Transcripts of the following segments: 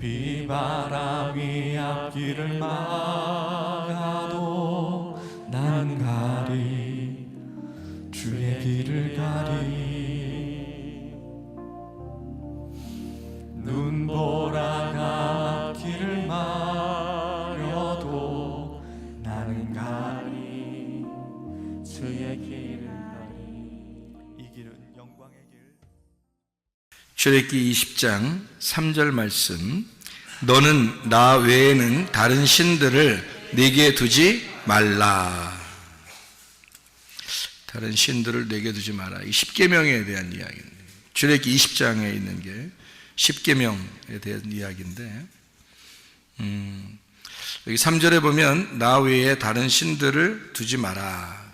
비바람이 앞길을 막아도 난 가리 주의 길을 가리 눈보라가 앞길을 막아도 나는 가리 주의 길을 가리 이 길은 영광의 길. 출애굽기 20장 3절 말씀, 너는 나 외에는 다른 신들을 네게 두지 말라. 다른 신들을 네게 두지 마라. 이 십계명에 대한 이야기입니다. 출애굽기 20장에 있는 게 십계명에 대한 이야기인데, 여기 3절에 보면 나 외에 다른 신들을 두지 마라.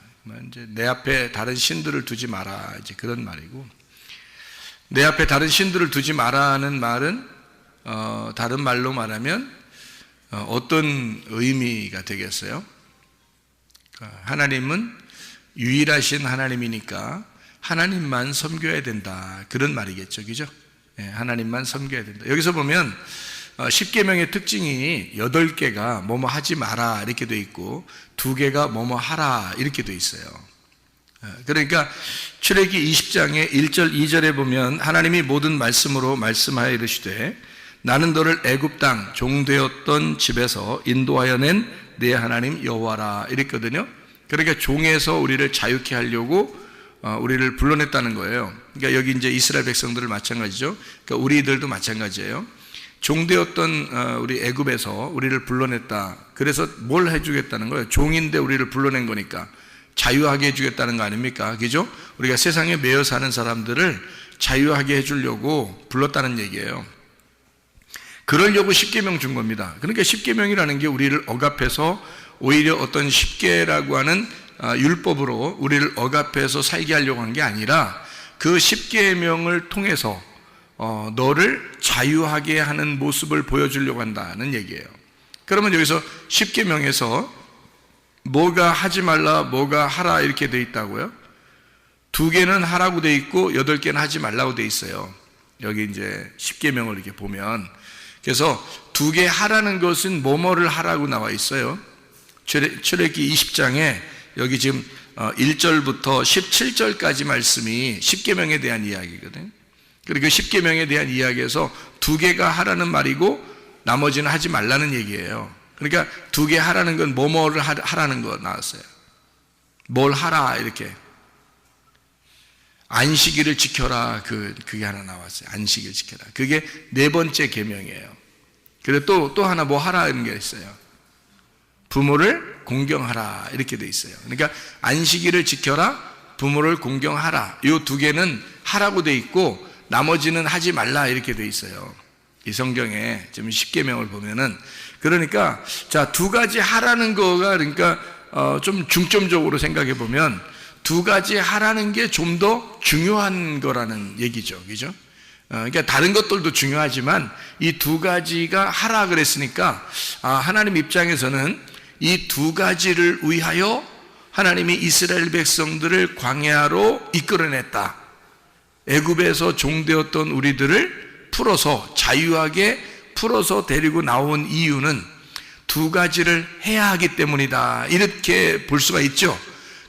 이제 내 앞에 다른 신들을 두지 마라. 이제 그런 말이고, 내 앞에 다른 신들을 두지 마라는 말은 다른 말로 말하면 어떤 의미가 되겠어요? 하나님은 유일하신 하나님이니까 하나님만 섬겨야 된다, 그런 말이겠죠, 그죠? 하나님만 섬겨야 된다. 여기서 보면 십계명의 특징이 8개가 뭐뭐 하지 마라 이렇게 돼 있고 2개가 뭐뭐 하라 이렇게 돼 있어요. 그러니까 출애굽기 20장의 1절 2절에 보면 하나님이 모든 말씀으로 말씀하여 이르시되 나는 너를 애굽 땅 종되었던 집에서 인도하여 낸 내 하나님 여호와라 이랬거든요. 그러니까 종에서 우리를 자유케 하려고 우리를 불러냈다는 거예요. 그러니까 여기 이제 이스라엘 백성들을 마찬가지죠. 그러니까 우리들도 마찬가지예요. 종되었던 우리 애굽에서 우리를 불러냈다. 그래서 뭘 해주겠다는 거예요? 종인데 우리를 불러낸 거니까 자유하게 해주겠다는 거 아닙니까? 그죠? 우리가 세상에 매여 사는 사람들을 자유하게 해주려고 불렀다는 얘기예요. 그러려고 십계명 준 겁니다. 그러니까 십계명이라는 게 우리를 억압해서 오히려 어떤 십계라고 하는 율법으로 우리를 억압해서 살게 하려고 한 게 아니라 그 십계명을 통해서 너를 자유하게 하는 모습을 보여주려고 한다는 얘기예요. 그러면 여기서 십계명에서 뭐가 하지 말라, 뭐가 하라 이렇게 돼 있다고요? 2개는 하라고 돼 있고 8개는 하지 말라고 돼 있어요. 여기 이제 십계명을 이렇게 보면, 그래서 2개 하라는 것은 뭐뭐를 하라고 나와 있어요. 출애굽기 20장에 여기 지금 1절부터 17절까지 말씀이 십계명에 대한 이야기거든요. 그리고 십계명에 대한 이야기에서 2개가 하라는 말이고 나머지는 하지 말라는 얘기예요. 그러니까 2개 하라는 건 뭐뭐를 하라는 거 나왔어요. 뭘 하라 이렇게. 안식일을 지켜라, 그게 하나 나왔어요. 안식일 지켜라. 그게 4번째 계명이에요. 그리고 또 하나 뭐 하라는 게 있어요. 부모를 공경하라 이렇게 돼 있어요. 그러니까 안식일을 지켜라, 부모를 공경하라, 이 2개는 하라고 돼 있고 나머지는 하지 말라 이렇게 돼 있어요. 이 성경에 지금 십계명을 보면은. 그러니까 자, 2가지 하라는 거가, 그러니까 좀 중점적으로 생각해 보면 2가지 하라는 게 좀 더 중요한 거라는 얘기죠, 그죠? 그러니까 다른 것들도 중요하지만 이 2가지가 하라 그랬으니까 하나님 입장에서는 이 2가지를 위하여 하나님이 이스라엘 백성들을 광야로 이끌어냈다. 애굽에서 종되었던 우리들을 풀어서 자유하게 풀어서 데리고 나온 이유는 2가지를 해야 하기 때문이다, 이렇게 볼 수가 있죠.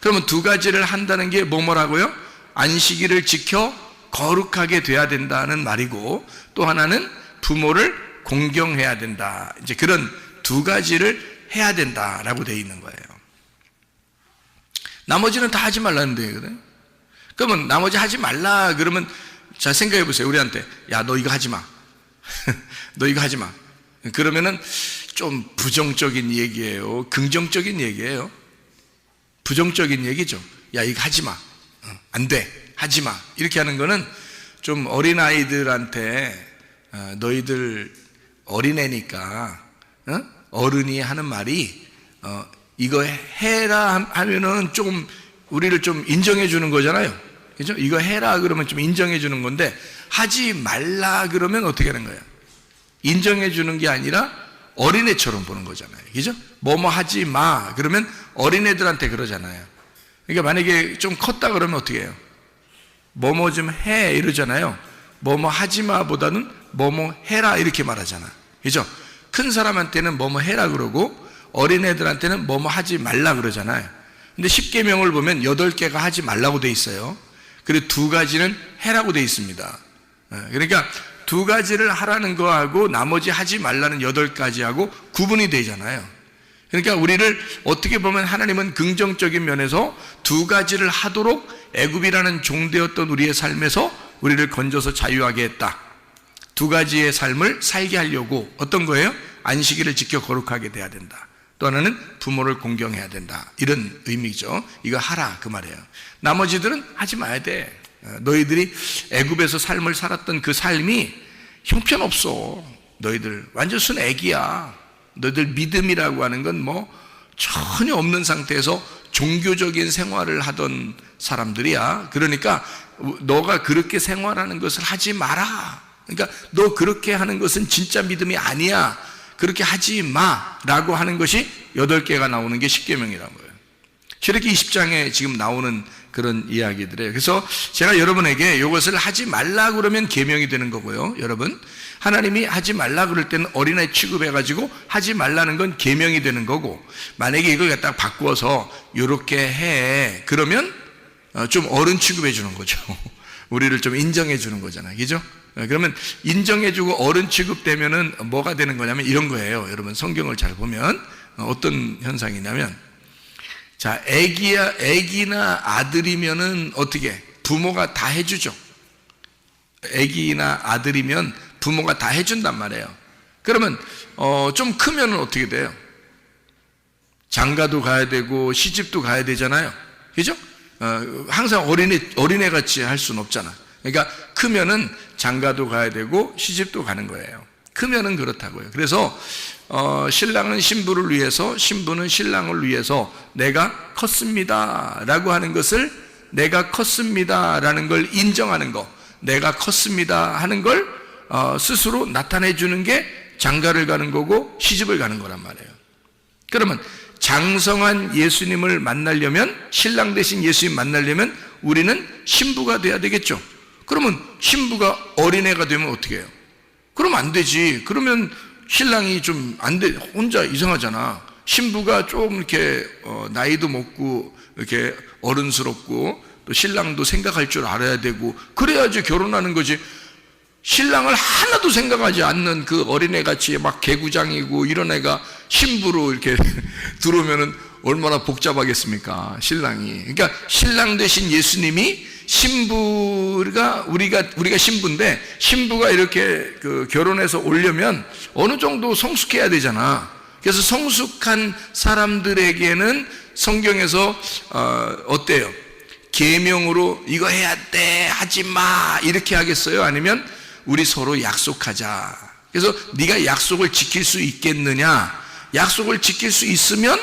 그러면 2가지를 한다는 게 뭐라고요? 안식일을 지켜 거룩하게 돼야 된다는 말이고, 또 하나는 부모를 공경해야 된다. 이제 그런 2가지를 해야 된다라고 되어 있는 거예요. 나머지는 다 하지 말라는 얘기거든요. 그러면 나머지 하지 말라 그러면, 자 생각해 보세요. 우리한테 야, 너 이거 하지 마. 너 이거 하지 마. 그러면은 좀 부정적인 얘기예요, 긍정적인 얘기예요? 부정적인 얘기죠. 야, 이거 하지 마. 안 돼. 하지 마. 이렇게 하는 거는 좀 어린아이들한테 너희들 어린애니까 어른이 하는 말이 이거 해라 하면은 좀 우리를 좀 인정해 주는 거잖아요. 그죠? 이거 해라 그러면 좀 인정해 주는 건데, 하지 말라 그러면 어떻게 하는 거예요? 인정해 주는 게 아니라 어린애처럼 보는 거잖아요. 그죠? 뭐뭐 하지 마 그러면 어린애들한테 그러잖아요. 그러니까 만약에 좀 컸다 그러면 어떻게 해요? 뭐뭐 좀 해 이러잖아요. 뭐뭐 하지 마 보다는 뭐뭐 해라 이렇게 말하잖아. 그죠? 큰 사람한테는 뭐뭐 해라 그러고 어린애들한테는 뭐뭐 하지 말라 그러잖아요. 근데 10계명을 보면 8개가 하지 말라고 돼 있어요. 그리고 2가지는 해라고 돼 있습니다. 그러니까 2가지를 하라는 거하고 나머지 하지 말라는 8가지하고 구분이 되잖아요. 그러니까 우리를 어떻게 보면 하나님은 긍정적인 면에서 2가지를 하도록 애굽이라는 종되었던 우리의 삶에서 우리를 건져서 자유하게 했다. 2가지의 삶을 살게 하려고 어떤 거예요? 안식일을 지켜 거룩하게 돼야 된다. 또 하나는 부모를 공경해야 된다. 이런 의미죠. 이거 하라 그 말이에요. 나머지들은 하지 마야 돼. 너희들이 애굽에서 삶을 살았던 그 삶이 형편없어. 너희들 완전 순 애기야. 너희들 믿음이라고 하는 건 뭐 전혀 없는 상태에서 종교적인 생활을 하던 사람들이야. 그러니까 너가 그렇게 생활하는 것을 하지 마라. 그러니까 너 그렇게 하는 것은 진짜 믿음이 아니야. 그렇게 하지 마라고 하는 것이 8개가 나오는 게 10계명이라는 거예요. 출애굽기 20장에 지금 나오는 그런 이야기들이에요. 그래서 제가 여러분에게 이것을 하지 말라 그러면 계명이 되는 거고요. 여러분, 하나님이 하지 말라 그럴 때는 어린아이 취급해가지고 하지 말라는 건 계명이 되는 거고, 만약에 이걸 갖다가 바꾸어서 이렇게 해 그러면 좀 어른 취급해 주는 거죠. 우리를 좀 인정해 주는 거잖아요. 그죠? 그러면 인정해주고 어른 취급되면은 뭐가 되는 거냐면 이런 거예요. 여러분 성경을 잘 보면 어떤 현상이냐면, 자, 애기나 아들이면은 어떻게 부모가 다 해주죠. 애기나 아들이면 부모가 다 해준단 말이에요. 그러면 좀 크면은 어떻게 돼요? 장가도 가야 되고 시집도 가야 되잖아요. 그죠? 항상 어린애 같이 할 수는 없잖아. 그러니까 크면은 장가도 가야 되고 시집도 가는 거예요. 크면은 그렇다고요. 그래서 신랑은 신부를 위해서, 신부는 신랑을 위해서 내가 컸습니다 라고 하는 것을, 내가 컸습니다 라는 걸 인정하는 거, 내가 컸습니다 하는 걸 스스로 나타내 주는 게 장가를 가는 거고 시집을 가는 거란 말이에요. 그러면 장성한 예수님을 만나려면, 신랑 대신 예수님 만나려면 우리는 신부가 돼야 되겠죠. 그러면 신부가 어린애가 되면 어떻게 해요? 그러면 안 되지. 그러면 신랑이 좀 안 돼, 혼자 이상하잖아. 신부가 좀 이렇게 나이도 먹고 이렇게 어른스럽고 또 신랑도 생각할 줄 알아야 되고 그래야지 결혼하는 거지. 신랑을 하나도 생각하지 않는 그 어린애같이 막 개구장이고 이런 애가 신부로 이렇게 들어오면은 얼마나 복잡하겠습니까, 신랑이. 그러니까 신랑 대신 예수님이 신부가, 우리가 신부인데 신부가 이렇게 그 결혼해서 오려면 어느 정도 성숙해야 되잖아. 그래서 성숙한 사람들에게는 성경에서 어때요? 계명으로 이거 해야 돼, 하지 마 이렇게 하겠어요? 아니면 우리 서로 약속하자. 그래서 네가 약속을 지킬 수 있겠느냐? 약속을 지킬 수 있으면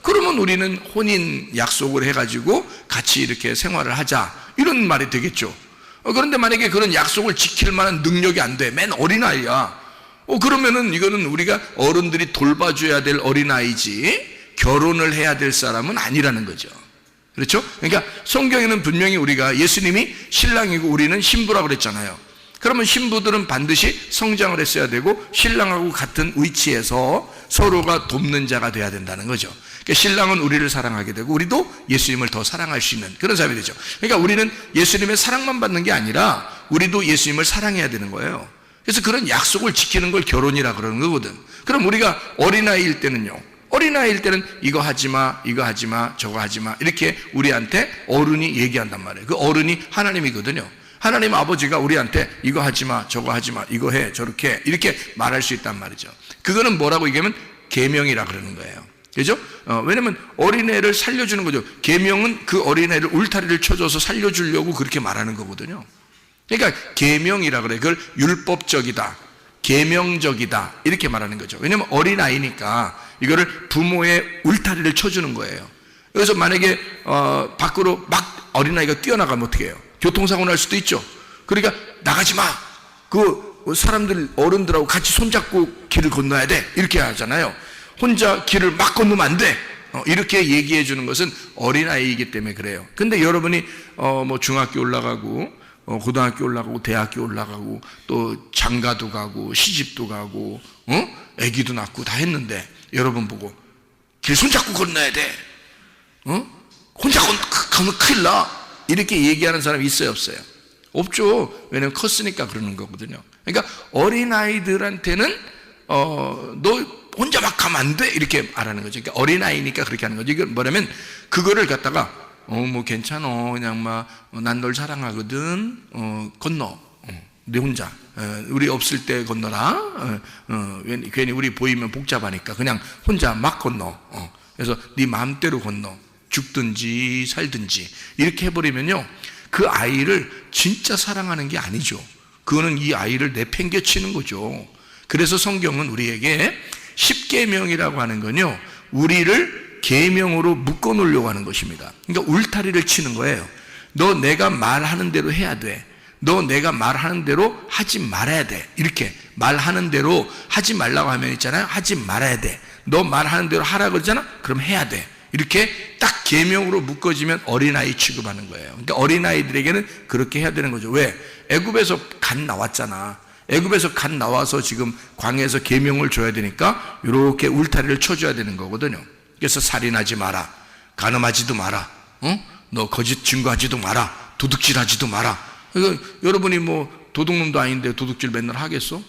그러면 우리는 혼인 약속을 해가지고 같이 이렇게 생활을 하자, 이런 말이 되겠죠. 그런데 만약에 그런 약속을 지킬 만한 능력이 안 돼, 맨 어린아이야, 그러면은 이거는 우리가 어른들이 돌봐줘야 될 어린아이지 결혼을 해야 될 사람은 아니라는 거죠. 그렇죠? 그러니까 성경에는 분명히 우리가 예수님이 신랑이고 우리는 신부라고 그랬잖아요. 그러면 신부들은 반드시 성장을 했어야 되고 신랑하고 같은 위치에서 서로가 돕는 자가 돼야 된다는 거죠. 그러니까 신랑은 우리를 사랑하게 되고 우리도 예수님을 더 사랑할 수 있는 그런 사람이 되죠. 그러니까 우리는 예수님의 사랑만 받는 게 아니라 우리도 예수님을 사랑해야 되는 거예요. 그래서 그런 약속을 지키는 걸 결혼이라 그러는 거거든. 그럼 우리가 어린아이일 때는요, 어린아이일 때는 이거 하지 마, 이거 하지 마, 저거 하지 마 이렇게 우리한테 어른이 얘기한단 말이에요. 그 어른이 하나님이거든요. 하나님 아버지가 우리한테 이거 하지 마, 저거 하지 마, 이거 해, 저렇게 해, 이렇게 말할 수 있단 말이죠. 그거는 뭐라고 얘기하면 계명이라 그러는 거예요. 그죠? 왜냐면 어린애를 살려주는 거죠. 계명은 그 어린애를 울타리를 쳐줘서 살려주려고 그렇게 말하는 거거든요. 그러니까 계명이라 그래. 그걸 율법적이다, 계명적이다 이렇게 말하는 거죠. 왜냐면 어린아이니까 이거를 부모의 울타리를 쳐주는 거예요. 그래서 만약에 밖으로 막 어린아이가 뛰어나가면 어떻게 해요? 교통사고 날 수도 있죠. 그러니까 나가지 마, 그 사람들 어른들하고 같이 손잡고 길을 건너야 돼 이렇게 하잖아요. 혼자 길을 막 건너면 안 돼, 이렇게 얘기해 주는 것은 어린아이이기 때문에 그래요. 근데 여러분이 뭐 중학교 올라가고 고등학교 올라가고 대학교 올라가고 또 장가도 가고 시집도 가고 아기도 낳고 다 했는데 여러분 보고 길 손잡고 건너야 돼. 혼자 가면 큰일 나. 이렇게 얘기하는 사람이 있어요, 없어요? 없죠. 왜냐면 컸으니까 그러는 거거든요. 그러니까 어린아이들한테는 너 혼자 막 가면 안 돼. 이렇게 말하는 거죠. 그러니까 어린아이니까 그렇게 하는 거죠. 이건 뭐냐면 그거를 갖다가 뭐 괜찮아. 그냥 막 난 널 사랑하거든. 건너. 내 혼자. 우리 없을 때 건너라. 괜히 우리 보이면 복잡하니까 그냥 혼자 막 건너. 그래서 네 마음대로 건너. 죽든지 살든지 이렇게 해버리면요, 그 아이를 진짜 사랑하는 게 아니죠. 그거는 이 아이를 내팽개치는 거죠. 그래서 성경은 우리에게 십계명이라고 하는 건요, 우리를 계명으로 묶어 놓으려고 하는 것입니다. 그러니까 울타리를 치는 거예요. 너 내가 말하는 대로 해야 돼. 너 내가 말하는 대로 하지 말아야 돼. 이렇게 말하는 대로 하지 말라고 하면 있잖아요, 하지 말아야 돼. 너 말하는 대로 하라 그러잖아, 그럼 해야 돼. 이렇게 딱 계명으로 묶어지면 어린아이 취급하는 거예요. 그러니까 어린아이들에게는 그렇게 해야 되는 거죠. 왜? 애굽에서 갓 나왔잖아. 애굽에서 갓 나와서 지금 광야에서 계명을 줘야 되니까 이렇게 울타리를 쳐줘야 되는 거거든요. 그래서 살인하지 마라, 간음하지도 마라, 너 거짓 증거하지도 마라, 도둑질하지도 마라. 그러니까 여러분이 뭐 도둑놈도 아닌데 도둑질 맨날 하겠어?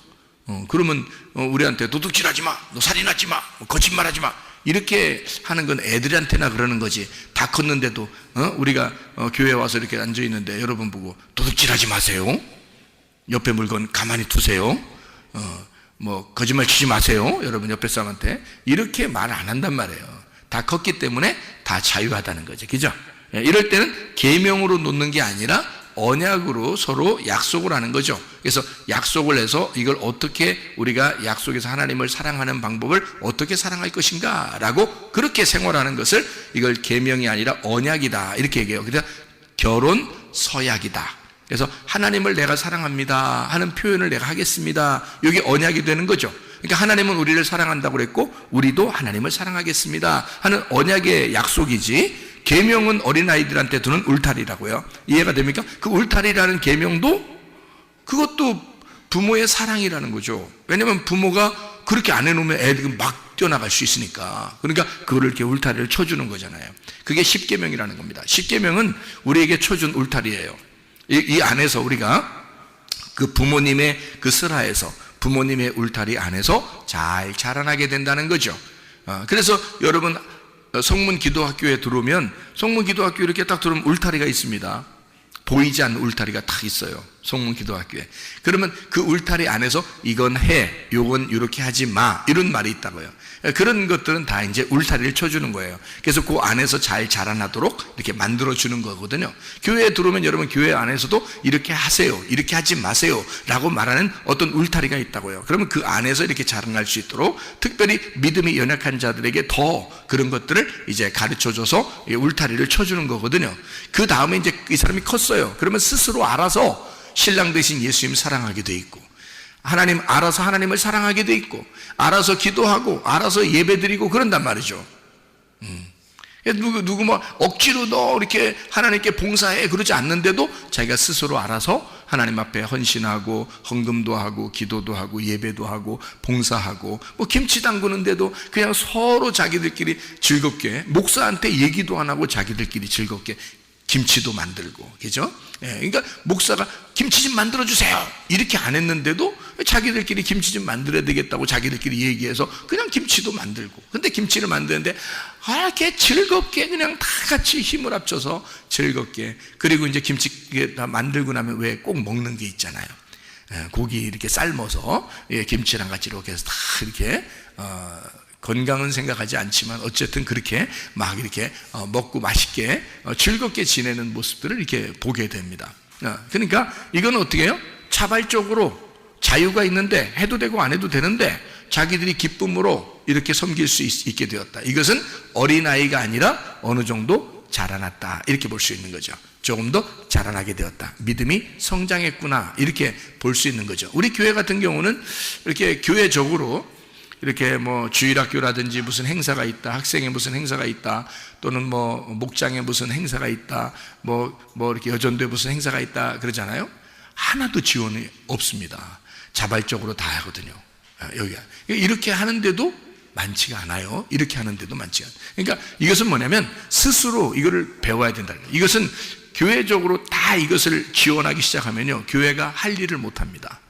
그러면 우리한테 도둑질하지 마, 너 살인하지 마, 거짓말하지 마, 이렇게 하는 건 애들한테나 그러는 거지. 다 컸는데도 우리가 교회에 와서 이렇게 앉아 있는데 여러분 보고 도둑질하지 마세요, 옆에 물건 가만히 두세요, 뭐 거짓말 치지 마세요, 여러분 옆에 사람한테 이렇게 말 안 한단 말이에요. 다 컸기 때문에 다 자유하다는 거죠. 그죠? 이럴 때는 계명으로 놓는 게 아니라 언약으로 서로 약속을 하는 거죠. 그래서 약속을 해서 이걸 어떻게 우리가 약속에서 하나님을 사랑하는 방법을 어떻게 사랑할 것인가 라고 그렇게 생활하는 것을 이걸 계명이 아니라 언약이다 이렇게 얘기해요. 그래서 결혼 서약이다. 그래서 하나님을 내가 사랑합니다 하는 표현을 내가 하겠습니다, 이게 언약이 되는 거죠. 그러니까 하나님은 우리를 사랑한다고 그랬고 우리도 하나님을 사랑하겠습니다 하는 언약의 약속이지, 계명은 어린아이들한테 두는 울타리라고요. 이해가 됩니까? 그 울타리라는 계명도 그것도 부모의 사랑이라는 거죠. 왜냐하면 부모가 그렇게 안 해놓으면 애들이 막 뛰어나갈 수 있으니까. 그러니까 그거를 이렇게 울타리를 쳐주는 거잖아요. 그게 십계명이라는 겁니다. 십계명은 우리에게 쳐준 울타리예요. 이 안에서 우리가 그 부모님의 그 슬하에서 부모님의 울타리 안에서 잘 자라나게 된다는 거죠. 그래서 여러분 성문 기도학교에 들어오면 성문 기도학교 이렇게 딱 들어오면 울타리가 있습니다. 보이지 않는 울타리가 딱 있어요, 성문 기도학교에. 그러면 그 울타리 안에서 이건 해, 요건 이렇게 하지 마, 이런 말이 있다고요. 그런 것들은 다 이제 울타리를 쳐주는 거예요. 그래서 그 안에서 잘 자라나도록 이렇게 만들어주는 거거든요. 교회에 들어오면 여러분 교회 안에서도 이렇게 하세요, 이렇게 하지 마세요 라고 말하는 어떤 울타리가 있다고요. 그러면 그 안에서 이렇게 자라날 수 있도록 특별히 믿음이 연약한 자들에게 더 그런 것들을 이제 가르쳐줘서 울타리를 쳐주는 거거든요. 그 다음에 이제 이 사람이 컸어요. 그러면 스스로 알아서 신랑 되신 예수님 사랑하게 돼 있고, 하나님 알아서 하나님을 사랑하게 돼 있고, 알아서 기도하고 알아서 예배드리고 그런단 말이죠. 누구 뭐 억지로 너 이렇게 하나님께 봉사해 그러지 않는데도 자기가 스스로 알아서 하나님 앞에 헌신하고 헌금도 하고 기도도 하고 예배도 하고 봉사하고, 뭐 김치 담그는데도 그냥 서로 자기들끼리 즐겁게, 목사한테 얘기도 안 하고 자기들끼리 즐겁게 김치도 만들고, 그죠? 그러니까 목사가 김치 좀 만들어주세요 이렇게 안 했는데도 자기들끼리 김치 좀 만들어야 되겠다고 자기들끼리 얘기해서 그냥 김치도 만들고, 근데 김치를 만드는데 이렇게 즐겁게 그냥 다 같이 힘을 합쳐서 즐겁게, 그리고 이제 김치 다 만들고 나면 왜 꼭 먹는 게 있잖아요. 고기 이렇게 삶아서 김치랑 같이 이렇게 해서 다 이렇게 건강은 생각하지 않지만 어쨌든 그렇게 막 이렇게 먹고 맛있게 즐겁게 지내는 모습들을 이렇게 보게 됩니다. 그러니까 이건 어떻게 해요? 자발적으로 자유가 있는데 해도 되고 안 해도 되는데 자기들이 기쁨으로 이렇게 섬길 수 있게 되었다. 이것은 어린아이가 아니라 어느 정도 자라났다 이렇게 볼 수 있는 거죠. 조금 더 자라나게 되었다, 믿음이 성장했구나 이렇게 볼 수 있는 거죠. 우리 교회 같은 경우는 이렇게 교회적으로 이렇게 뭐 주일학교라든지 무슨 행사가 있다, 학생회 무슨 행사가 있다, 또는 뭐 목장에 무슨 행사가 있다, 뭐 이렇게 여전도에 무슨 행사가 있다 그러잖아요. 하나도 지원이 없습니다. 자발적으로 다 하거든요. 여기가 이렇게 하는데도 많지가 않아요. 이렇게 하는데도 많지가 않아요. 그러니까 이것은 뭐냐면 스스로 이거를 배워야 된다는 거예요. 이것은 교회적으로 다 이것을 지원하기 시작하면요, 교회가 할 일을 못합니다.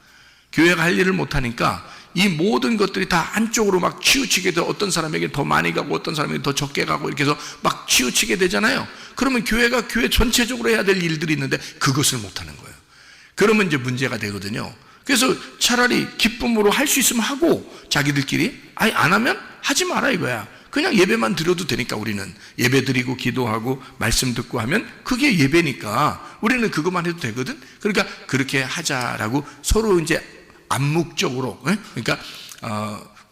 교회가 할 일을 못하니까 이 모든 것들이 다 한쪽으로 막 치우치게 돼, 어떤 사람에게 더 많이 가고 어떤 사람에게 더 적게 가고 이렇게 해서 막 치우치게 되잖아요. 그러면 교회가 교회 전체적으로 해야 될 일들이 있는데 그것을 못하는 거예요. 그러면 이제 문제가 되거든요. 그래서 차라리 기쁨으로 할 수 있으면 하고, 자기들끼리 아니 안 하면 하지 마라 이거야. 그냥 예배만 드려도 되니까, 우리는 예배 드리고 기도하고 말씀 듣고 하면 그게 예배니까 우리는 그것만 해도 되거든. 그러니까 그렇게 하자라고 서로 이제 암묵적으로, 그러니까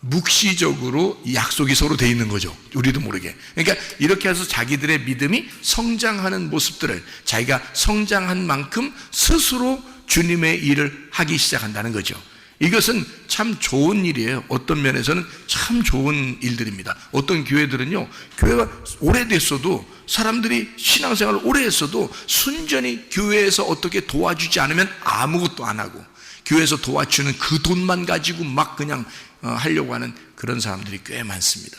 묵시적으로 약속이 서로 돼 있는 거죠. 우리도 모르게. 그러니까 이렇게 해서 자기들의 믿음이 성장하는 모습들을, 자기가 성장한 만큼 스스로 주님의 일을 하기 시작한다는 거죠. 이것은 참 좋은 일이에요. 어떤 면에서는 참 좋은 일들입니다. 어떤 교회들은요, 교회가 오래됐어도, 사람들이 신앙생활을 오래 했어도 순전히 교회에서 어떻게 도와주지 않으면 아무것도 안 하고, 교회에서 도와주는 그 돈만 가지고 막 그냥 하려고 하는 그런 사람들이 꽤 많습니다.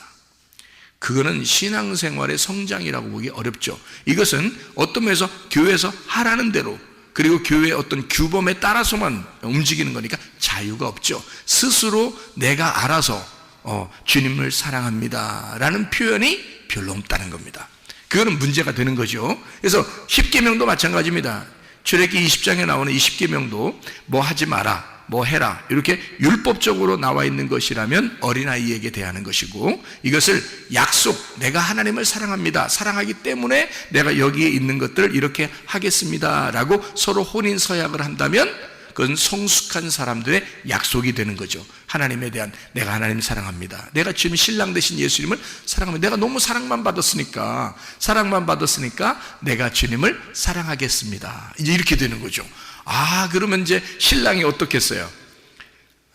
그거는 신앙생활의 성장이라고 보기 어렵죠. 이것은 어떤 면에서 교회에서 하라는 대로, 그리고 교회의 어떤 규범에 따라서만 움직이는 거니까 자유가 없죠. 스스로 내가 알아서 주님을 사랑합니다 라는 표현이 별로 없다는 겁니다. 그거는 문제가 되는 거죠. 그래서 십계명도 마찬가지입니다. 출애굽기 20장에 나오는 이 십계명도 뭐 하지 마라, 뭐 해라, 이렇게 율법적으로 나와 있는 것이라면 어린아이에게 대하는 것이고, 이것을 약속, 내가 하나님을 사랑합니다, 사랑하기 때문에 내가 여기에 있는 것들을 이렇게 하겠습니다 라고 서로 혼인 서약을 한다면 그건 성숙한 사람들의 약속이 되는 거죠. 하나님에 대한, 내가 하나님 사랑합니다, 내가 지금 신랑 되신 예수님을 사랑합니다, 내가 너무 사랑만 받았으니까 내가 주님을 사랑하겠습니다, 이제 이렇게 되는 거죠. 그러면 이제 신랑이 어떻겠어요?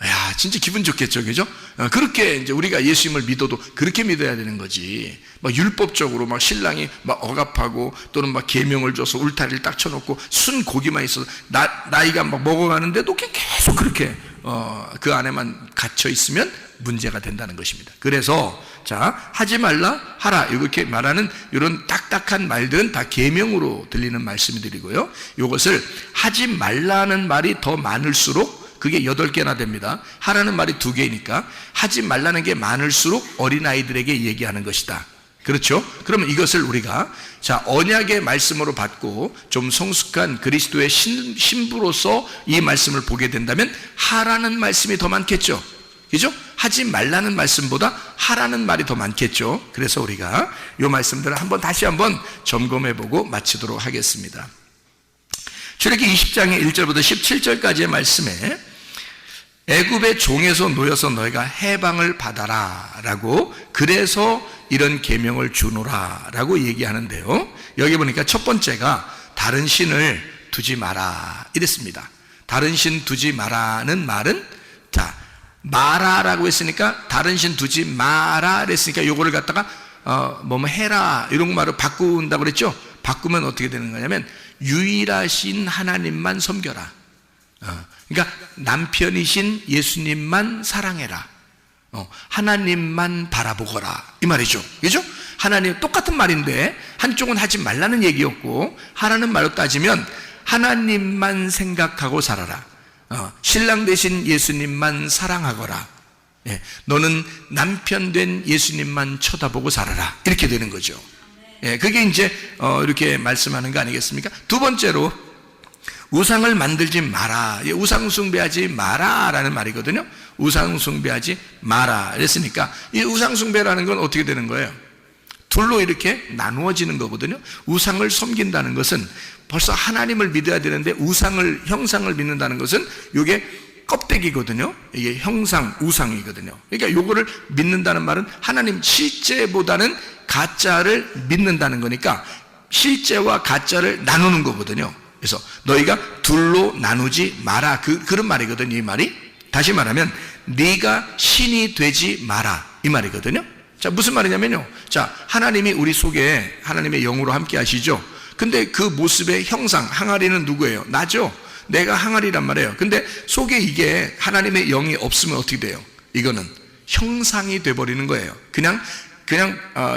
야, 진짜 기분 좋겠죠, 그죠? 그렇게 이제 우리가 예수님을 믿어도 그렇게 믿어야 되는 거지. 막 율법적으로 막 신랑이 막 억압하고, 또는 막 계명을 줘서 울타리를 딱 쳐놓고 순 고기만 있어서 나이가 막 먹어가는데도 계속 그렇게 그 안에만 갇혀 있으면 문제가 된다는 것입니다. 그래서 자, 하지 말라, 하라, 이렇게 말하는 이런 딱딱한 말들은 다 계명으로 들리는 말씀들이고요. 이것을 하지 말라는 말이 더 많을수록 그게 8개나 됩니다. 하라는 말이 2개니까 하지 말라는 게 많을수록 어린아이들에게 얘기하는 것이다. 그렇죠? 그러면 이것을 우리가 자, 언약의 말씀으로 받고 좀 성숙한 그리스도의 신부로서 이 말씀을 보게 된다면 하라는 말씀이 더 많겠죠. 그죠? 하지 말라는 말씀보다 하라는 말이 더 많겠죠. 그래서 우리가 이 말씀들을 다시 한번 점검해보고 마치도록 하겠습니다. 출애굽기 20장의 1절부터 17절까지의 말씀에 애굽의 종에서 놓여서 너희가 해방을 받아라 라고, 그래서 이런 계명을 주노라 라고 얘기하는데요, 여기 보니까 첫 번째가 다른 신을 두지 마라 이랬습니다. 다른 신 두지 마라는 말은, 자, 마라라고 했으니까 다른 신 두지 마라 그랬으니까 요거를 갖다가 뭐 해라 이런 말을 바꾼다고 그랬죠. 바꾸면 어떻게 되는 거냐면 유일하신 하나님만 섬겨라. 그러니까 남편이신 예수님만 사랑해라. 하나님만 바라보거라 이 말이죠. 그죠? 하나님, 똑같은 말인데 한쪽은 하지 말라는 얘기였고, 하라는 말로 따지면 하나님만 생각하고 살아라. 신랑 되신 예수님만 사랑하거라. 너는 남편 된 예수님만 쳐다보고 살아라. 이렇게 되는 거죠. 그게 이제 이렇게 말씀하는 거 아니겠습니까? 두 번째로 우상을 만들지 마라. 우상 숭배하지 마라 라는 말이거든요. 우상 숭배하지 마라 그랬으니까 이 우상 숭배라는 건 어떻게 되는 거예요? 둘로 이렇게 나누어지는 거거든요. 우상을 섬긴다는 것은 벌써 하나님을 믿어야 되는데 형상을 믿는다는 것은 이게 껍데기거든요. 이게 형상, 우상이거든요. 그러니까 요거를 믿는다는 말은 하나님 실제보다는 가짜를 믿는다는 거니까 실제와 가짜를 나누는 거거든요. 그래서 너희가 둘로 나누지 마라, 그런 말이거든요. 이 말이 다시 말하면 네가 신이 되지 마라 이 말이거든요. 자, 무슨 말이냐면요, 자, 하나님이 우리 속에 하나님의 영으로 함께 하시죠. 근데 그 모습의 형상, 항아리는 누구예요? 나죠. 내가 항아리란 말이에요. 근데 속에 이게 하나님의 영이 없으면 어떻게 돼요? 이거는 형상이 돼버리는 거예요. 그냥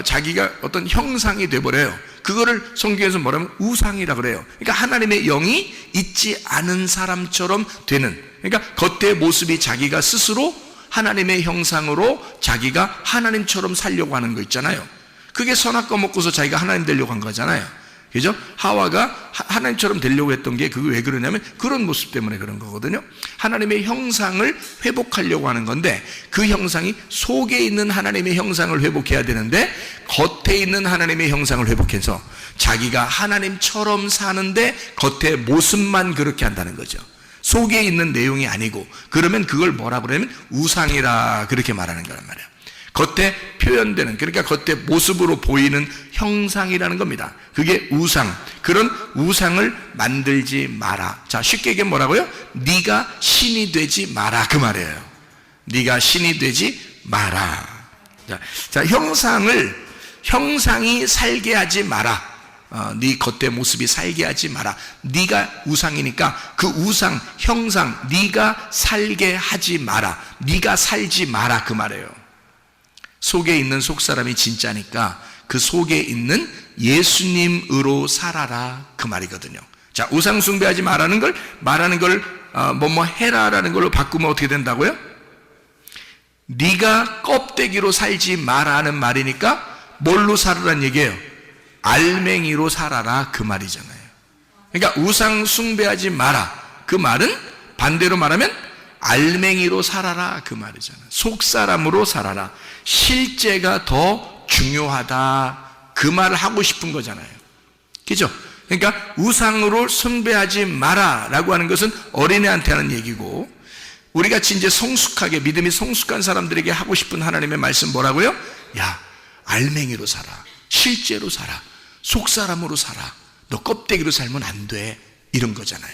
자기가 어떤 형상이 돼버려요. 그거를 성경에서 뭐라면 우상이라 그래요. 그러니까 하나님의 영이 있지 않은 사람처럼 되는, 그러니까 겉의 모습이 자기가 스스로 하나님의 형상으로 자기가 하나님처럼 살려고 하는 거 있잖아요. 그게 선악과 먹고서 자기가 하나님 되려고 한 거잖아요. 그죠? 하와가 하나님처럼 되려고 했던 게 그게 왜 그러냐면 그런 모습 때문에 그런 거거든요. 하나님의 형상을 회복하려고 하는 건데 그 형상이 속에 있는 하나님의 형상을 회복해야 되는데 겉에 있는 하나님의 형상을 회복해서 자기가 하나님처럼 사는데 겉의 모습만 그렇게 한다는 거죠. 속에 있는 내용이 아니고, 그러면 그걸 뭐라 그러냐면 우상이라 그렇게 말하는 거란 말이에요. 겉에 표현되는, 그러니까 겉에 모습으로 보이는 형상이라는 겁니다. 그게 우상. 그런 우상을 만들지 마라. 자, 쉽게 얘기하면 뭐라고요? 네가 신이 되지 마라 그 말이에요. 네가 신이 되지 마라. 자, 형상이 살게 하지 마라. 네 겉의 모습이 살게 하지 마라. 네가 우상이니까 그 우상, 형상 네가 살게 하지 마라. 네가 살지 마라 그 말이에요. 속에 있는 속사람이 진짜니까 그 속에 있는 예수님으로 살아라 그 말이거든요. 자, 우상 숭배하지 말라는 걸 뭐뭐 해라라는 걸로 바꾸면 어떻게 된다고요? 네가 껍데기로 살지 마라는 말이니까 뭘로 살으란 얘기예요? 알맹이로 살아라 그 말이잖아요. 그러니까 우상 숭배하지 마라 그 말은 반대로 말하면 알맹이로 살아라 그 말이잖아요. 속사람으로 살아라. 실제가 더 중요하다 그 말을 하고 싶은 거잖아요. 그죠? 그러니까 우상으로 숭배하지 마라 라고 하는 것은 어린애한테 하는 얘기고, 우리 같이 이제 성숙하게 믿음이 성숙한 사람들에게 하고 싶은 하나님의 말씀 뭐라고요? 야, 알맹이로 살아. 실제로 살아. 속사람으로 살아. 너 껍데기로 살면 안 돼. 이런 거잖아요.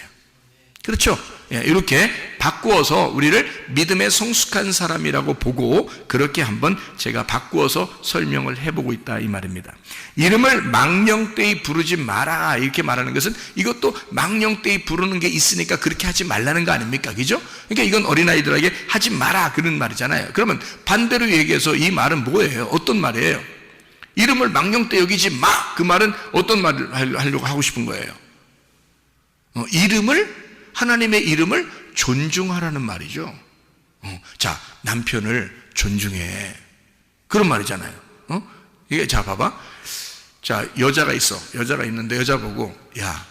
그렇죠? 이렇게 바꾸어서 우리를 믿음의 성숙한 사람이라고 보고 그렇게 한번 제가 바꾸어서 설명을 해보고 있다 이 말입니다. 이름을 망령되이 부르지 마라 이렇게 말하는 것은 이것도 망령되이 부르는 게 있으니까 그렇게 하지 말라는 거 아닙니까? 그죠? 그러니까 이건 어린아이들에게 하지 마라 그런 말이잖아요. 그러면 반대로 얘기해서 이 말은 뭐예요? 어떤 말이에요? 이름을 망령되이 여기지 마! 그 말은 어떤 말을 하려고 하고 싶은 거예요? 하나님의 이름을 존중하라는 말이죠. 자, 남편을 존중해. 그런 말이잖아요. 이게, 자, 봐봐. 자, 여자가 있는데 여자 보고, 야,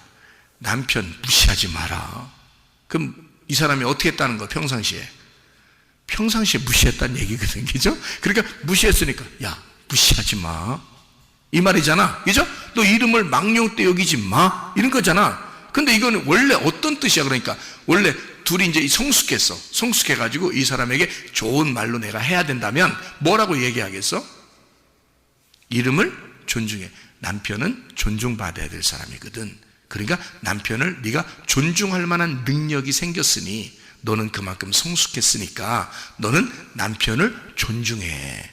남편 무시하지 마라. 그럼 이 사람이 어떻게 했다는 거, 평상시에 무시했다는 얘기거든. 그죠? 그러니까 무시했으니까, 야, 무시하지 마. 이 말이잖아. 그죠? 너 이름을 망령되 여기지 마. 이런 거잖아. 근데 이거는 원래 어떤 뜻이야? 그러니까 원래 둘이 이제 성숙해가지고 이 사람에게 좋은 말로 내가 해야 된다면 뭐라고 얘기하겠어? 이름을 존중해. 남편은 존중받아야 될 사람이거든. 그러니까 남편을 네가 존중할 만한 능력이 생겼으니 너는 그만큼 성숙했으니까 너는 남편을 존중해.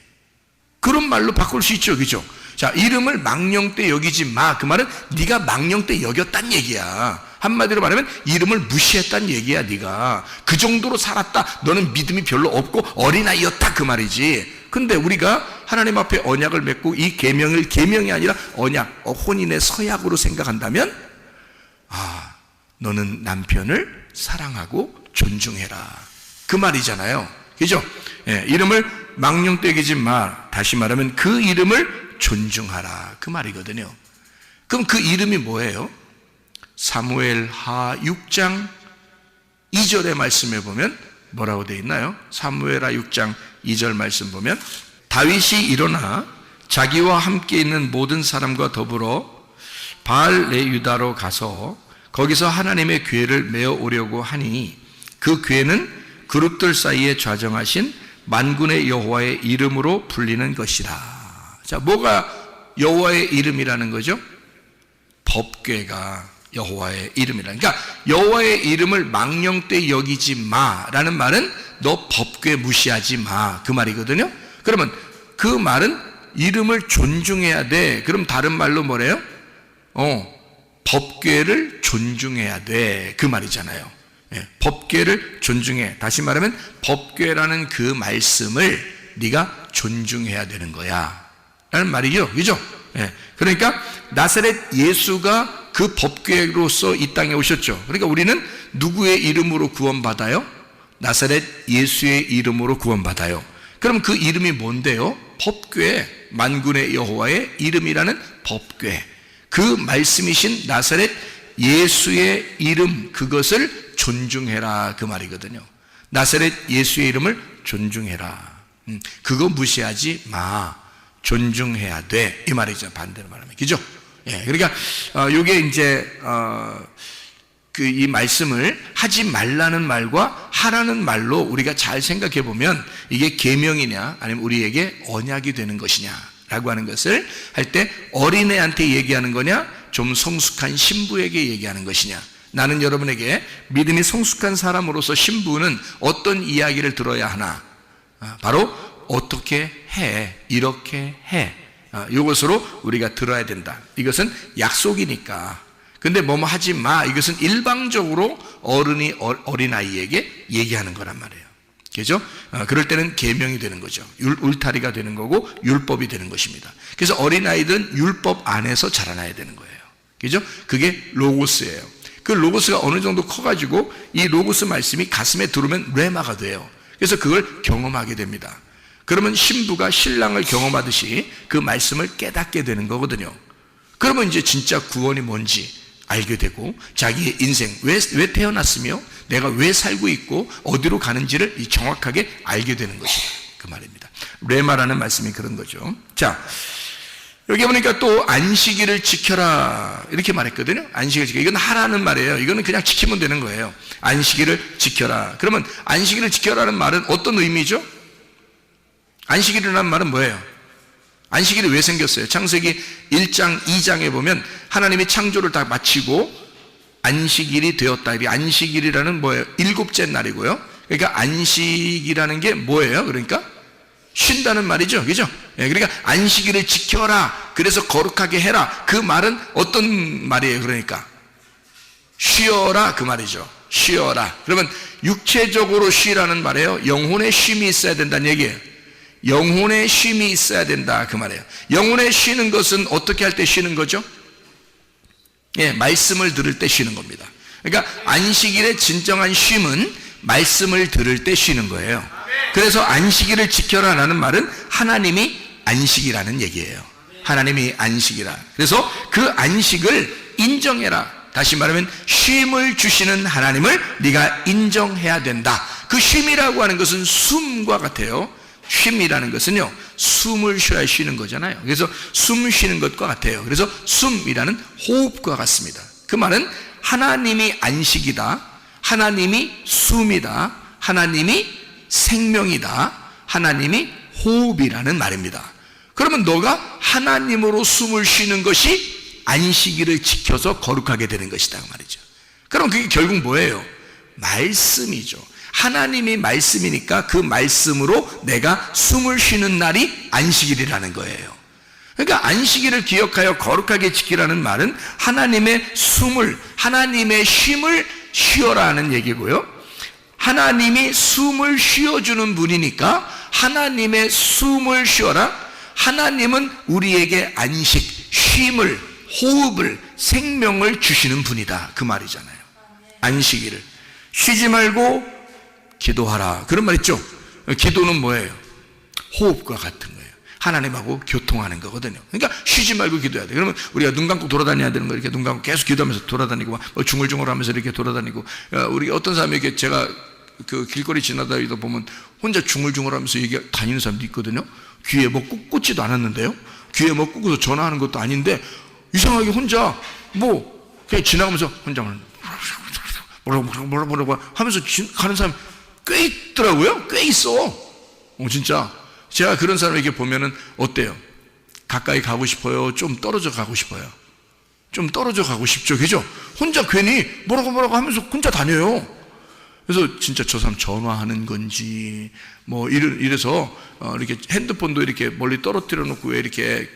그런 말로 바꿀 수 있죠. 그죠? 자, 이름을 망령되 여기지 마. 그 말은 네가 망령되 여겼단 얘기야. 한마디로 말하면 이름을 무시했단 얘기야. 네가 그 정도로 살았다. 너는 믿음이 별로 없고 어린아이였다 그 말이지. 근데 우리가 하나님 앞에 언약을 맺고 이 계명을 계명이 아니라 언약, 혼인의 서약으로 생각한다면 너는 남편을 사랑하고 존중해라 그 말이잖아요. 그죠? 이름을 망령되 여기지 마. 다시 말하면 그 이름을 존중하라 그 말이거든요. 그럼 그 이름이 뭐예요? 사무엘하 6장 2절의 말씀에 보면 뭐라고 되어 있나요? 사무엘하 6장 2절 말씀 보면 다윗이 일어나 자기와 함께 있는 모든 사람과 더불어 바알레유다로 가서 거기서 하나님의 궤를 메어 오려고 하니 그 궤는 그룹들 사이에 좌정하신 만군의 여호와의 이름으로 불리는 것이라. 자, 뭐가 여호와의 이름이라는 거죠? 법궤가 여호와의 이름이라. 그러니까 여호와의 이름을 망령되 여기지 마라는 말은 너 법궤 무시하지 마, 그 말이거든요. 그러면 그 말은 이름을 존중해야 돼. 그럼 다른 말로 뭐래요? 법궤를 존중해야 돼, 그 말이잖아요. 예, 법궤를 존중해. 다시 말하면 법궤라는 그 말씀을 네가 존중해야 되는 거야 라는 말이죠, 그죠? 예, 그러니까 나사렛 예수가 그 법궤로서 이 땅에 오셨죠. 그러니까 우리는 누구의 이름으로 구원받아요? 나사렛 예수의 이름으로 구원받아요. 그럼 그 이름이 뭔데요? 법궤, 만군의 여호와의 이름이라는 법궤, 그 말씀이신 나사렛 예수의 이름, 그것을 존중해라, 그 말이거든요. 나사렛 예수의 이름을 존중해라. 그거 무시하지 마, 존중해야 돼, 이 말이죠. 반대로 말하면, 그죠? 예, 그러니까 요게 이제 이 말씀을 하지 말라는 말과 하라는 말로 우리가 잘 생각해 보면 이게 계명이냐 아니면 우리에게 언약이 되는 것이냐라고 하는 것을 할 때 어린애한테 얘기하는 거냐, 좀 성숙한 신부에게 얘기하는 것이냐. 나는 여러분에게 믿음이 성숙한 사람으로서 신부는 어떤 이야기를 들어야 하나? 바로 어떻게 해, 이렇게 해, 이것으로 우리가 들어야 된다. 이것은 약속이니까. 근데 뭐뭐 하지 마, 이것은 일방적으로 어른이 어린아이에게 얘기하는 거란 말이에요. 그죠? 그럴 때는 계명이 되는 거죠. 울타리가 되는 거고 율법이 되는 것입니다. 그래서 어린아이들은 율법 안에서 자라나야 되는 거예요. 그죠? 그게 로고스예요. 그 로고스가 어느 정도 커가지고 이 로고스 말씀이 가슴에 들어오면 레마가 돼요. 그래서 그걸 경험하게 됩니다. 그러면 신부가 신랑을 경험하듯이 그 말씀을 깨닫게 되는 거거든요. 그러면 이제 진짜 구원이 뭔지 알게 되고 자기의 인생, 왜 태어났으며 내가 왜 살고 있고 어디로 가는지를 정확하게 알게 되는 것이다, 그 말입니다. 레마라는 말씀이 그런 거죠. 자, 여기 보니까 또 안식일을 지켜라 이렇게 말했거든요. 안식일을 지켜, 이건 하라는 말이에요. 이거는 그냥 지키면 되는 거예요. 안식일을 지켜라. 그러면 안식일을 지켜라는 말은 어떤 의미죠? 안식일이라는 말은 뭐예요? 안식일이 왜 생겼어요? 창세기 1장 2장에 보면 하나님이 창조를 다 마치고 안식일이 되었다. 이 안식일이라는 뭐예요? 7째 날이고요. 그러니까 안식이라는 게 뭐예요? 그러니까 쉰다는 말이죠, 그죠? 예, 그러니까 안식일을 지켜라, 그래서 거룩하게 해라, 그 말은 어떤 말이에요? 그러니까 쉬어라, 그 말이죠. 쉬어라. 그러면 육체적으로 쉬라는 말이에요? 영혼의 쉼이 있어야 된다는 얘기예요. 영혼의 쉼이 있어야 된다, 그 말이에요. 영혼의 쉬는 것은 어떻게 할 때 쉬는 거죠? 예, 말씀을 들을 때 쉬는 겁니다. 그러니까 안식일의 진정한 쉼은 말씀을 들을 때 쉬는 거예요. 그래서 안식일을 지켜라라는 말은 하나님이 안식이라는 얘기예요. 하나님이 안식이라. 그래서 그 안식을 인정해라. 다시 말하면 쉼을 주시는 하나님을 네가 인정해야 된다. 그 쉼이라고 하는 것은 숨과 같아요. 쉼이라는 것은요, 숨을 쉬어야 쉬는 거잖아요. 그래서 숨 쉬는 것과 같아요. 그래서 숨이라는 호흡과 같습니다. 그 말은 하나님이 안식이다, 하나님이 숨이다, 하나님이 생명이다, 하나님이 호흡이라는 말입니다. 그러면 너가 하나님으로 숨을 쉬는 것이 안식일을 지켜서 거룩하게 되는 것이다, 그 말이죠. 그럼 그게 결국 뭐예요? 말씀이죠. 하나님이 말씀이니까 그 말씀으로 내가 숨을 쉬는 날이 안식일이라는 거예요. 그러니까 안식일을 기억하여 거룩하게 지키라는 말은 하나님의 숨을, 하나님의 쉼을 쉬어라는 얘기고요. 하나님이 숨을 쉬어주는 분이니까 하나님의 숨을 쉬어라. 하나님은 우리에게 안식, 쉼을, 호흡을, 생명을 주시는 분이다, 그 말이잖아요. 안식일을 쉬지 말고 기도하라, 그런 말 있죠. 기도는 뭐예요? 호흡과 같은 거예요. 하나님하고 교통하는 거거든요. 그러니까 쉬지 말고 기도해야 돼. 그러면 우리가 눈 감고 돌아다녀야 되는 거, 이렇게 눈 감고 계속 기도하면서 돌아다니고 뭐 중얼중얼하면서 이렇게 돌아다니고, 우리 어떤 사람이 이렇게 제가 그 길거리 지나다니다 보면 혼자 중얼중얼하면서 이게 다니는 사람도 있거든요. 귀에 뭐 꽂지도 않았는데요. 귀에 뭐 꽂고서 전화하는 것도 아닌데 이상하게 혼자 뭐 그냥 지나가면서 혼자 뭐라고 하면서 가는 사람 꽤 있더라고요. 꽤 있어. 진짜 제가 그런 사람에게 보면은 어때요? 가까이 가고 싶어요? 좀 떨어져 가고 싶어요? 좀 떨어져 가고 싶죠, 그죠? 혼자 괜히 뭐라고 하면서 혼자 다녀요. 그래서 진짜 저 사람 전화하는 건지 뭐 이래서 이렇게 핸드폰도 이렇게 멀리 떨어뜨려 놓고 왜 이렇게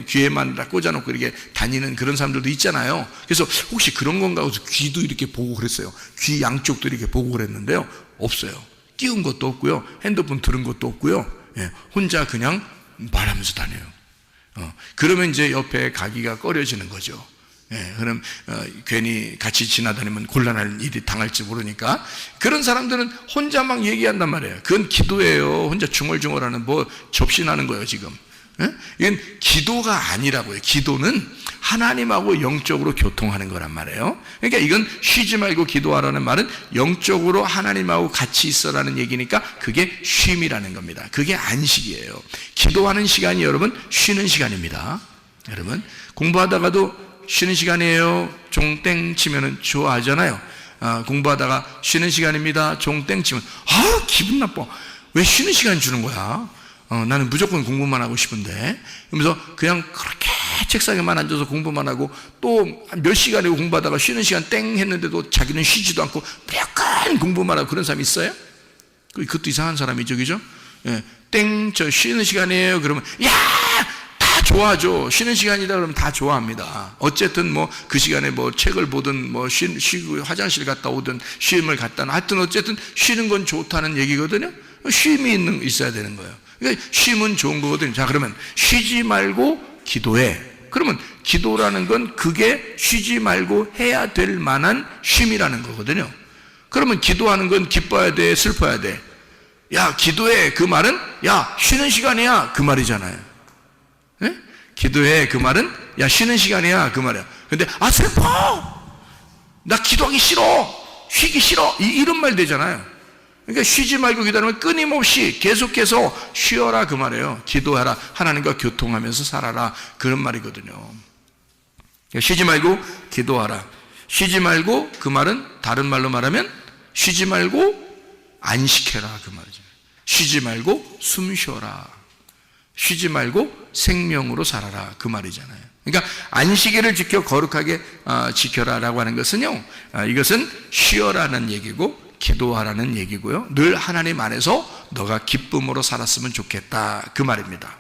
귀에만 꽂아 놓고 이렇게 다니는 그런 사람들도 있잖아요. 그래서 혹시 그런 건가 해서 귀도 이렇게 보고 그랬어요. 귀 양쪽도 이렇게 보고 그랬는데요. 없어요. 끼운 것도 없고요. 핸드폰 들은 것도 없고요. 예, 혼자 그냥 말하면서 다녀요. 그러면 이제 옆에 가기가 꺼려지는 거죠. 예, 그럼 괜히 같이 지나다니면 곤란할 일이 당할지 모르니까 그런 사람들은 혼자 막 얘기한단 말이에요. 그건 기도예요. 혼자 중얼중얼하는 뭐 접신하는 거예요 지금. 예? 이건 기도가 아니라고요. 기도는 하나님하고 영적으로 교통하는 거란 말이에요. 그러니까 이건 쉬지 말고 기도하라는 말은 영적으로 하나님하고 같이 있어라는 얘기니까 그게 쉼이라는 겁니다. 그게 안식이에요. 기도하는 시간이 여러분 쉬는 시간입니다. 여러분 공부하다가도 쉬는 시간이에요. 종땡 치면은 좋아하잖아요. 공부하다가 쉬는 시간입니다. 종땡 치면 기분 나빠. 왜 쉬는 시간 주는 거야? 나는 무조건 공부만 하고 싶은데. 그러면서 그냥 그렇게 책상에만 앉아서 공부만 하고 또 몇 시간이고 공부하다가 쉬는 시간 땡 했는데도 자기는 쉬지도 않고 무조건 공부만 하고 그런 사람 있어요? 그것도 이상한 사람이죠, 그죠? 예, 저 쉬는 시간이에요. 그러면 다 좋아하죠. 쉬는 시간이다 그러면 다 좋아합니다. 어쨌든 뭐 그 시간에 뭐 책을 보든 뭐 쉬고 화장실 갔다 오든 쉼을 갖다 하여튼 어쨌든 쉬는 건 좋다는 얘기거든요. 쉼이 있어야 되는 거예요. 그러니까 쉼은 좋은 거거든요. 자, 그러면 쉬지 말고 기도해. 그러면 기도라는 건 그게 쉬지 말고 해야 될 만한 쉼이라는 거거든요. 그러면 기도하는 건 기뻐야 돼, 슬퍼야 돼? 야, 기도해. 그 말은 야, 쉬는 시간이야. 그 말이잖아요. 네? 기도해. 그 말은 야, 쉬는 시간이야. 그 말이야. 근데 슬퍼. 나 기도하기 싫어. 쉬기 싫어. 이런 말 되잖아요. 그러니까 쉬지 말고 기도하면 끊임없이 계속해서 쉬어라 그 말이에요. 기도하라. 하나님과 교통하면서 살아라. 그런 말이거든요. 쉬지 말고 기도하라. 쉬지 말고 그 말은 다른 말로 말하면 쉬지 말고 안식해라 그 말이죠. 쉬지 말고 숨 쉬어라. 쉬지 말고 생명으로 살아라 그 말이잖아요. 그러니까 안식일을 지켜 거룩하게 지켜라라고 하는 것은요, 이것은 쉬어라는 얘기고 기도하라는 얘기고요. 늘 하나님 안에서 너가 기쁨으로 살았으면 좋겠다 그 말입니다.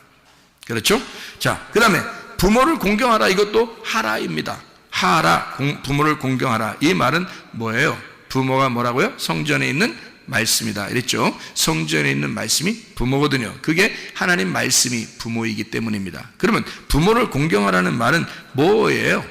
그렇죠? 자, 그 다음에 부모를 공경하라. 이것도 하라입니다. 하라, 부모를 공경하라. 이 말은 뭐예요? 부모가 뭐라고요? 성전에 있는 말씀이다 이랬죠. 성전에 있는 말씀이 부모거든요. 그게 하나님 말씀이 부모이기 때문입니다. 그러면 부모를 공경하라는 말은 뭐예요?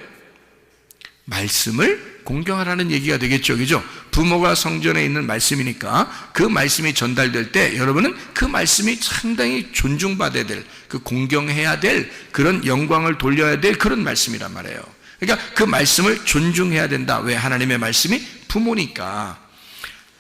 말씀을 공경하라는 얘기가 되겠죠. 그죠? 부모가 성전에 있는 말씀이니까 그 말씀이 전달될 때 여러분은 그 말씀이 상당히 존중받아야 될, 그 공경해야 될 그런 영광을 돌려야 될 그런 말씀이란 말이에요. 그러니까 그 말씀을 존중해야 된다. 왜? 하나님의 말씀이 부모니까.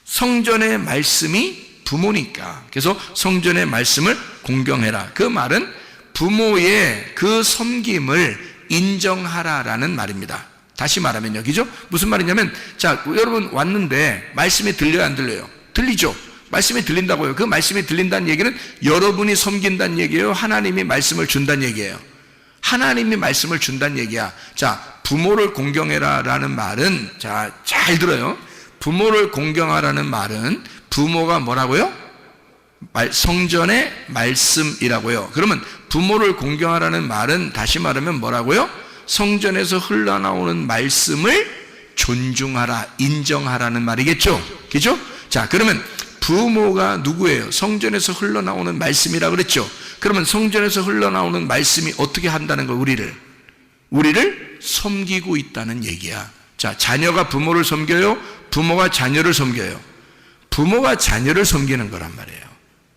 성전의 말씀이 부모니까. 그래서 성전의 말씀을 공경해라. 그 말은 부모의 그 섬김을 인정하라라는 말입니다. 다시 말하면요, 그죠? 무슨 말이냐면, 자, 여러분 왔는데 말씀이 들려요, 안 들려요? 들리죠? 말씀이 들린다고요. 그 말씀이 들린다는 얘기는 여러분이 섬긴다는 얘기예요? 하나님이 말씀을 준다는 얘기예요? 하나님이 말씀을 준다는 얘기야. 자, 부모를 공경해라 라는 말은, 자, 잘 들어요. 부모를 공경하라는 말은 부모가 뭐라고요? 성전의 말씀이라고요. 그러면 부모를 공경하라는 말은 다시 말하면 뭐라고요? 성전에서 흘러나오는 말씀을 존중하라, 인정하라는 말이겠죠? 그죠? 자, 그러면 부모가 누구예요? 성전에서 흘러나오는 말씀이라고 그랬죠? 그러면 성전에서 흘러나오는 말씀이 어떻게 한다는 거? 우리를 섬기고 있다는 얘기야. 자, 자녀가 부모를 섬겨요? 부모가 자녀를 섬겨요? 부모가 자녀를 섬기는 거란 말이에요.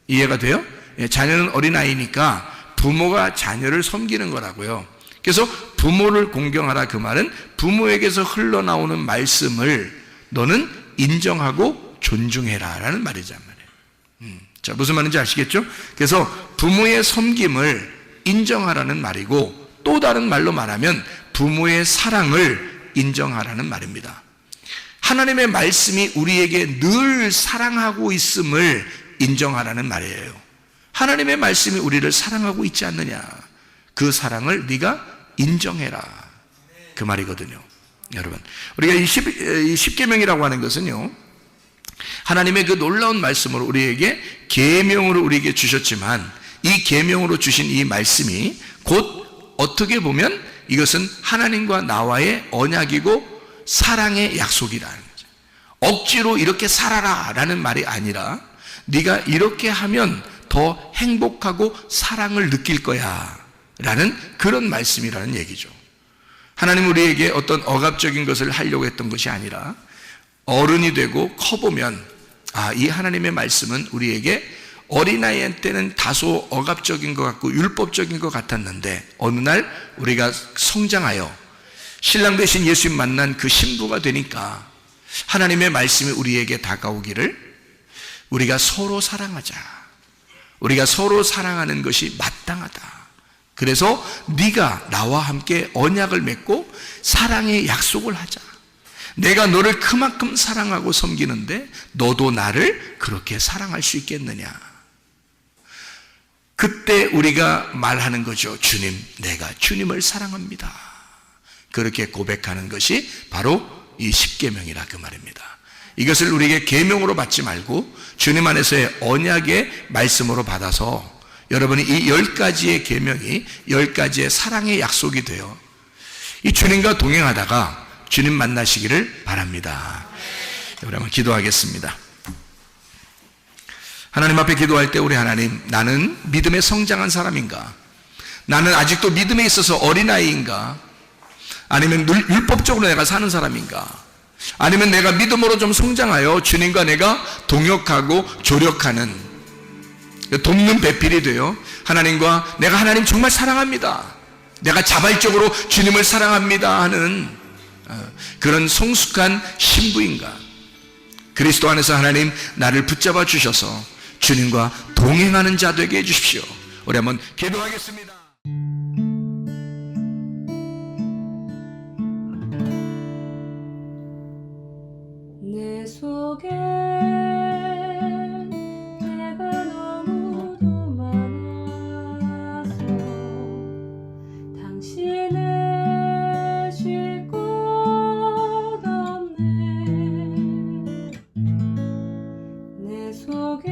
이해가 돼요? 예, 자녀는 어린아이니까 부모가 자녀를 섬기는 거라고요. 그래서 부모를 공경하라 그 말은 부모에게서 흘러나오는 말씀을 너는 인정하고 존중해라 라는 말이란 말이에요. 자, 무슨 말인지 아시겠죠? 그래서 부모의 섬김을 인정하라는 말이고 또 다른 말로 말하면 부모의 사랑을 인정하라는 말입니다. 하나님의 말씀이 우리에게 늘 사랑하고 있음을 인정하라는 말이에요. 하나님의 말씀이 우리를 사랑하고 있지 않느냐, 그 사랑을 네가 인정해라 그 말이거든요. 여러분, 우리가 이 십계명이라고 하는 것은요, 하나님의 그 놀라운 말씀으로 우리에게 계명으로 우리에게 주셨지만 이 계명으로 주신 이 말씀이 곧 어떻게 보면 이것은 하나님과 나와의 언약이고 사랑의 약속이라는 거죠. 억지로 이렇게 살아라 라는 말이 아니라 네가 이렇게 하면 더 행복하고 사랑을 느낄 거야 라는 그런 말씀이라는 얘기죠. 하나님 우리에게 어떤 억압적인 것을 하려고 했던 것이 아니라 어른이 되고 커보면 이 하나님의 말씀은 우리에게 어린아이 때는 다소 억압적인 것 같고 율법적인 것 같았는데 어느 날 우리가 성장하여 신랑 되신 예수님 만난 그 신부가 되니까 하나님의 말씀이 우리에게 다가오기를 우리가 서로 사랑하자. 우리가 서로 사랑하는 것이 마땅하다. 그래서 네가 나와 함께 언약을 맺고 사랑의 약속을 하자. 내가 너를 그만큼 사랑하고 섬기는데 너도 나를 그렇게 사랑할 수 있겠느냐. 그때 우리가 말하는 거죠. 주님, 내가 주님을 사랑합니다. 그렇게 고백하는 것이 바로 이 십계명이라 그 말입니다. 이것을 우리에게 계명으로 받지 말고 주님 안에서의 언약의 말씀으로 받아서 여러분이 이 10가지의 계명이 10가지의 사랑의 약속이 되어 이 주님과 동행하다가 주님 만나시기를 바랍니다. 우리 한번 기도하겠습니다. 하나님 앞에 기도할 때 우리 하나님, 나는 믿음에 성장한 사람인가? 나는 아직도 믿음에 있어서 어린아이인가? 아니면 율법적으로 내가 사는 사람인가? 아니면 내가 믿음으로 좀 성장하여 주님과 내가 동역하고 조력하는 돕는 배필이 되어 하나님과 내가 하나님 정말 사랑합니다. 내가 자발적으로 주님을 사랑합니다 하는 그런 성숙한 신부인가? 그리스도 안에서 하나님 나를 붙잡아 주셔서 주님과 동행하는 자 되게 해주십시오. 우리 한번 기도하겠습니다. 내 속에 내가 너무도 많아서 당신을 쉴 곳 없네. 내 속에